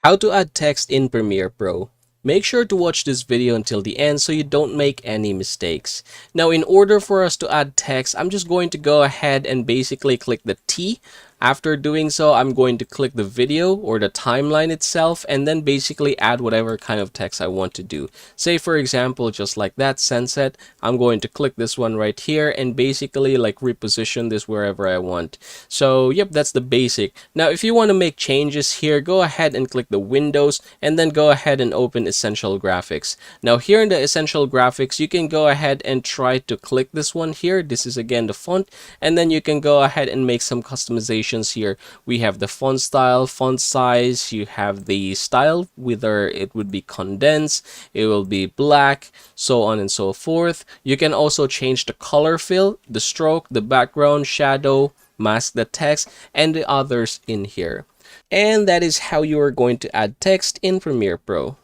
How to add text in Premiere Pro. Make sure to watch this video until the end so you don't make any mistakes. Now, in order for us to add text, I'm just going to go ahead and basically click the T. After doing so, I'm going to click the video or the timeline itself and then basically add whatever kind of text I want to do. Say for example, just like that sunset, I'm going to click this one right here and basically like reposition this wherever I want. So yep, that's the basic. Now, if you want to make changes here, go ahead and click the Windows and then go ahead and open Essential Graphics. Now here in the Essential Graphics, you can go ahead and try to click this one here. This is again the font, and then you can go ahead and make some customizations here. We have the font style, font size, you have the style, whether it would be condensed, it will be black, so on and so forth. You can also change the color fill, the stroke, the background, shadow, mask the text, and the others in here. And that is how you are going to add text in Premiere Pro.